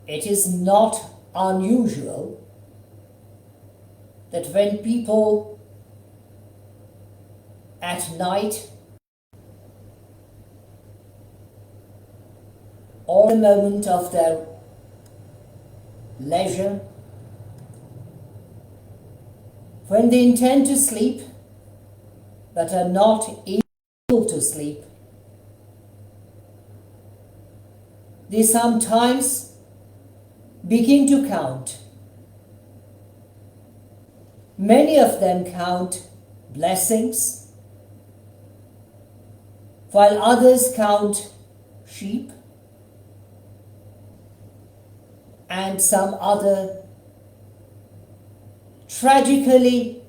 it is not unusual that when people at night or a moment of their leisure, when they intend to sleep but are not able to sleep, they sometimes begin to count. Many of them count blessings, while others count sheep, and some other tragically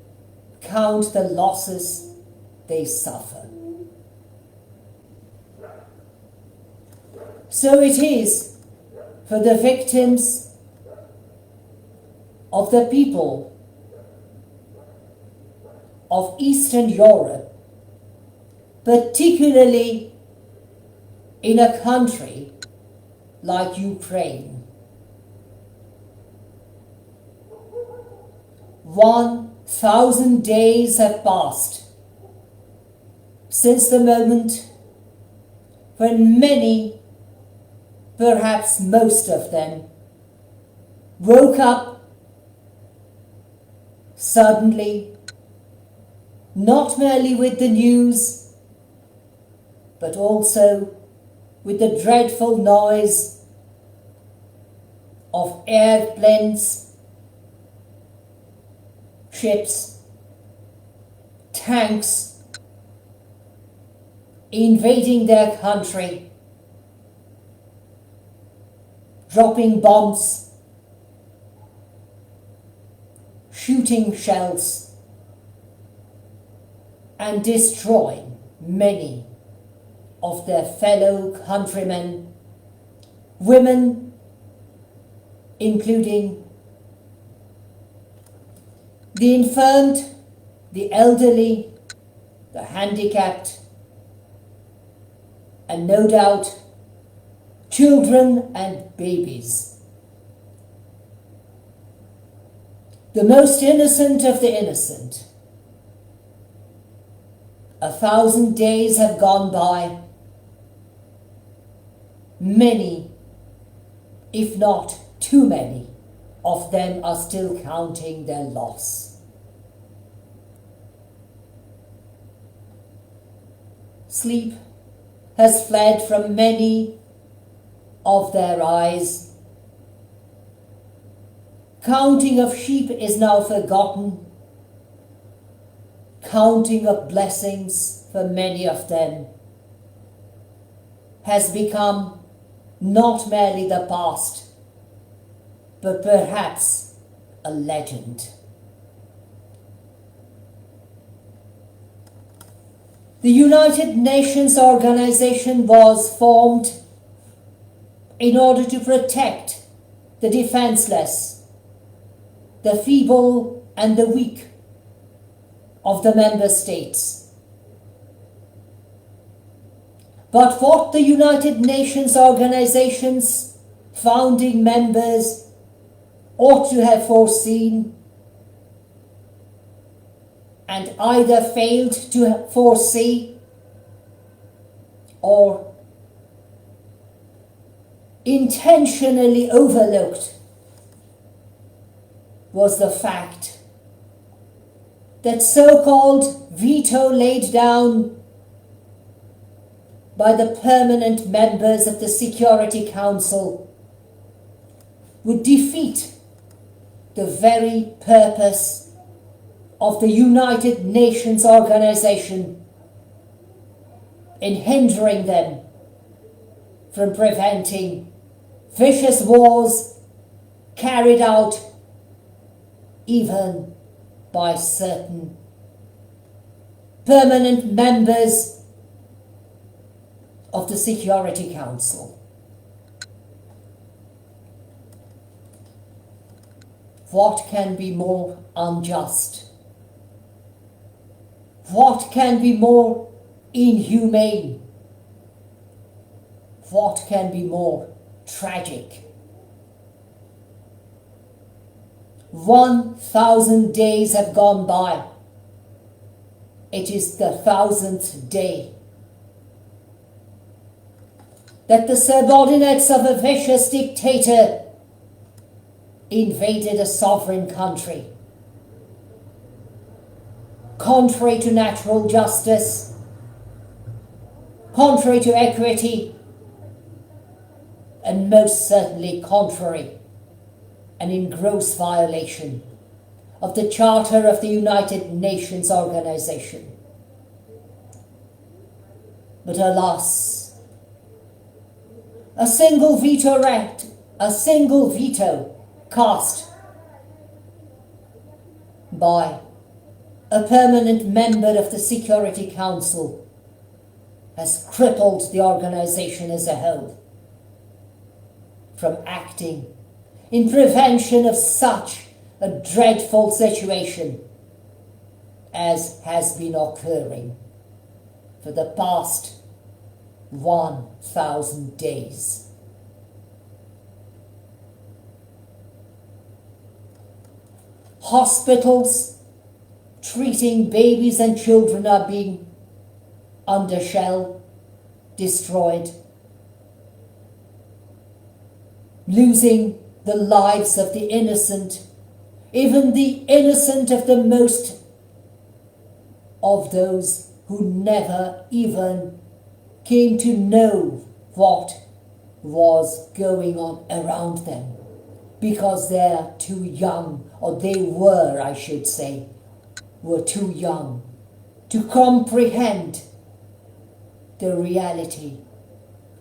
count the losses they suffer. So it is for the victims of the people of Eastern Europe, particularly in a country like Ukraine. 1,000 days have passed since the moment when many, perhaps most of them, woke up suddenly, not merely with the news, but also with the dreadful noise of airplanes, ships, tanks invading their country, dropping bombs, shooting shells, and destroying many of their fellow countrymen, women, including the infirmed, the elderly, the handicapped, and no doubt children and babies. The most innocent of the innocent. 1,000 days have gone by. Many, if not too many, of them are still counting their loss. Sleep has fled from many of their eyes. Counting of sheep is now forgotten. Counting of blessings for many of them has become not merely the past, but perhaps a legend. The United Nations organization was formed in order to protect the defenseless, the feeble and the weak of the member states. But what the United Nations organization's founding members ought to have foreseen and either failed to foresee or intentionally overlooked was the fact that so-called veto laid down by the permanent members of the Security Council would defeat the very purpose of the United Nations organization in hindering them from preventing vicious wars carried out even by certain permanent members of the Security Council. What can be more unjust? What can be more inhumane? What can be more tragic 1,000 days have gone by. It is the 1,000th day that the subordinates of a vicious dictator invaded a sovereign country. Contrary to natural justice, contrary to equity, and most certainly contrary and in gross violation of the Charter of the United Nations Organization. But alas, a single veto cast by a permanent member of the Security Council has crippled the organization as a whole from acting in prevention of such a dreadful situation as has been occurring for the past 1,000 days. Hospitals treating babies and children are being undershelled, destroyed, losing the lives of the innocent, even the innocent of the most of those who never even came to know what was going on around them, because they're too young, or they were, I should say, were too young to comprehend the reality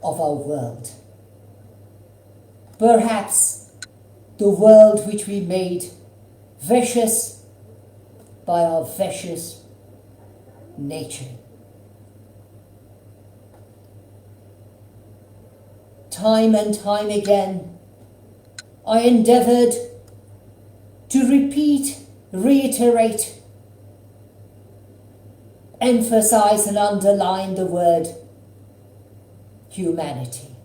of our world. Perhaps the world which we made vicious by our vicious nature. Time and time again, I endeavored to repeat, reiterate, emphasize and underline the word humanity,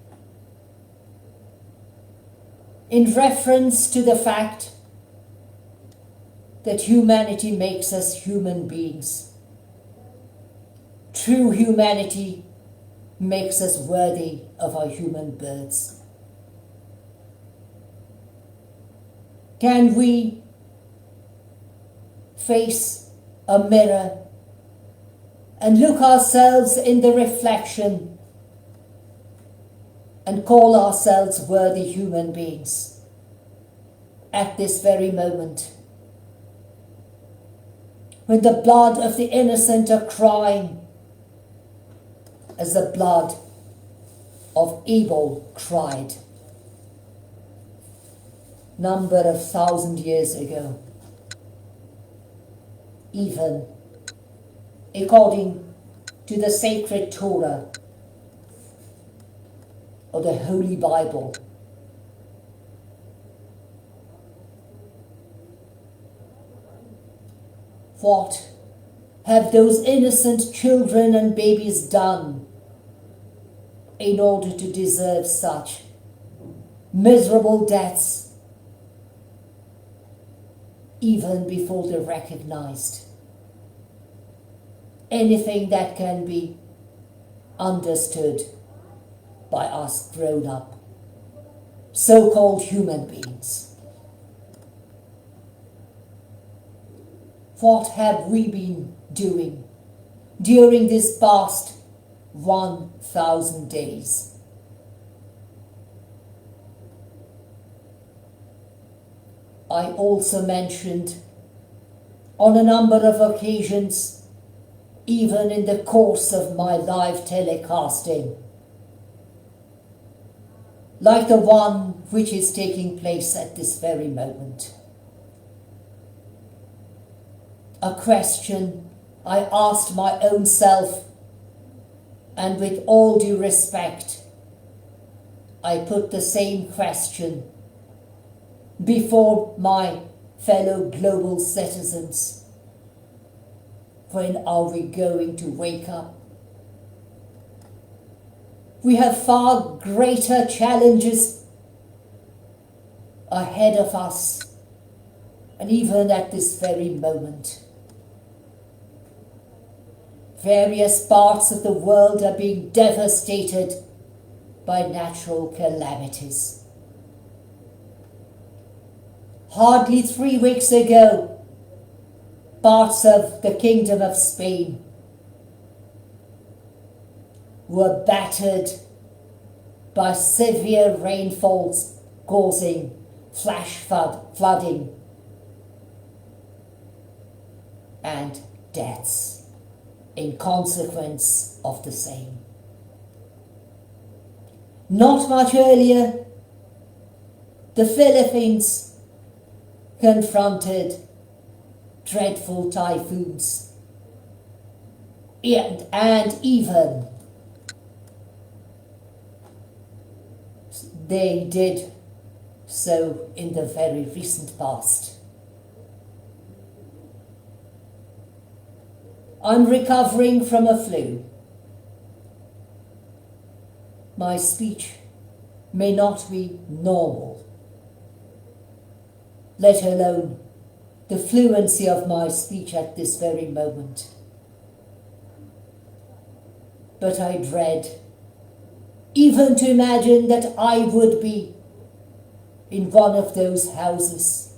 in reference to the fact that humanity makes us human beings. True humanity makes us worthy of our human births. Can we face a mirror and look ourselves in the reflection and call ourselves worthy human beings at this very moment, when the blood of the innocent are crying as the blood of Abel cried number of 1,000 years ago, even according to the sacred Torah or the Holy Bible. What have those innocent children and babies done in order to deserve such miserable deaths, even before they're recognized? Anything that can be understood by us grown-up, so-called human beings. What have we been doing during this past 1,000 days? I also mentioned on a number of occasions, even in the course of my live telecasting, like the one which is taking place at this very moment. A question I asked my own self, and with all due respect, I put the same question before my fellow global citizens. When are we going to wake up? We have far greater challenges ahead of us And even at this very moment, various parts of the world are being devastated by natural calamities. Hardly 3 weeks ago, parts of the Kingdom of Spain were battered by severe rainfalls causing flash flooding and deaths in consequence of the same. Not much earlier, the Philippines confronted dreadful typhoons and even they did so in the very recent past. I'm recovering from a flu. My speech may not be normal, let alone the fluency of my speech at this very moment. But I dread even to imagine that I would be in one of those houses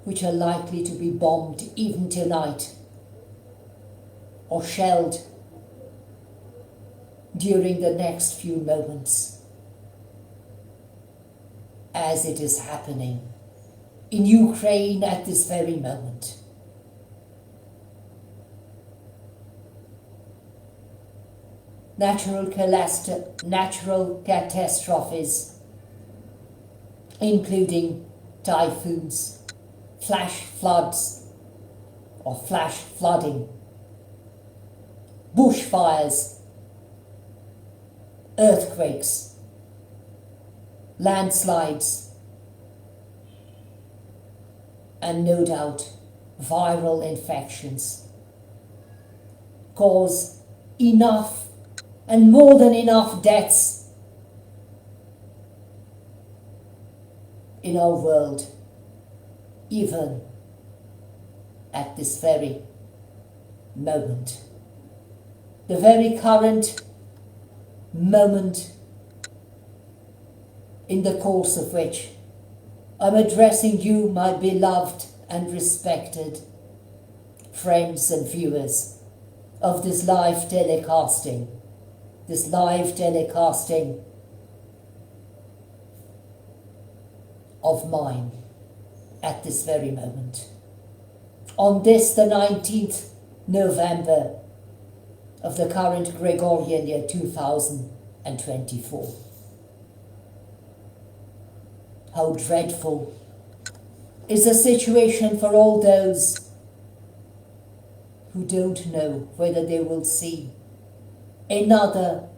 which are likely to be bombed even tonight or shelled during the next few moments, as it is happening in Ukraine at this very moment. Natural catastrophes, including typhoons, flash floods or flash flooding, bushfires, earthquakes, landslides, and no doubt viral infections cause enough and more than enough deaths in our world, even at this very moment. The very current moment in the course of which I'm addressing you, my beloved and respected friends and viewers of this live telecasting of mine at this very moment. On this, the 19th November of the current Gregorian year 2024. How dreadful is the situation for all those who don't know whether they will see another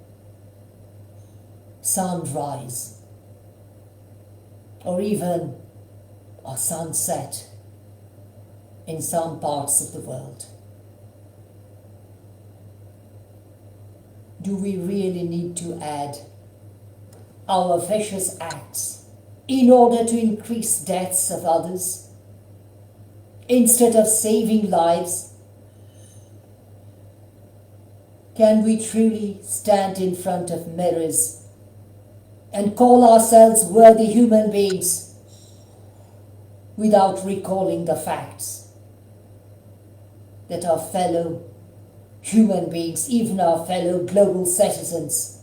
sunrise or even a sunset in some parts of the world. Do we really need to add our vicious acts in order to increase deaths of others instead of saving lives? Can we truly stand in front of mirrors and call ourselves worthy human beings without recalling the facts that our fellow human beings, even our fellow global citizens,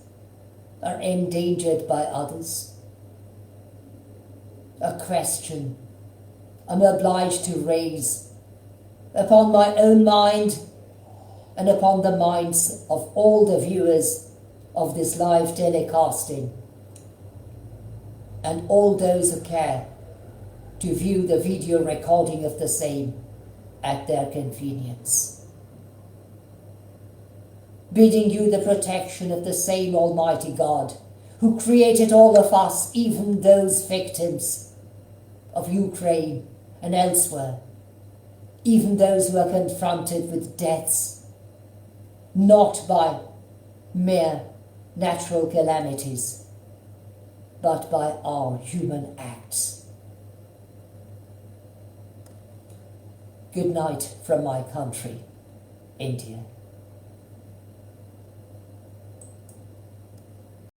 are endangered by others? A question I'm obliged to raise upon my own mind and upon the minds of all the viewers of this live telecasting and all those who care to view the video recording of the same at their convenience. Bidding you the protection of the same Almighty God who created all of us, even those victims of Ukraine and elsewhere, even those who are confronted with deaths not by mere natural calamities, but by our human acts. Good night from my country, India.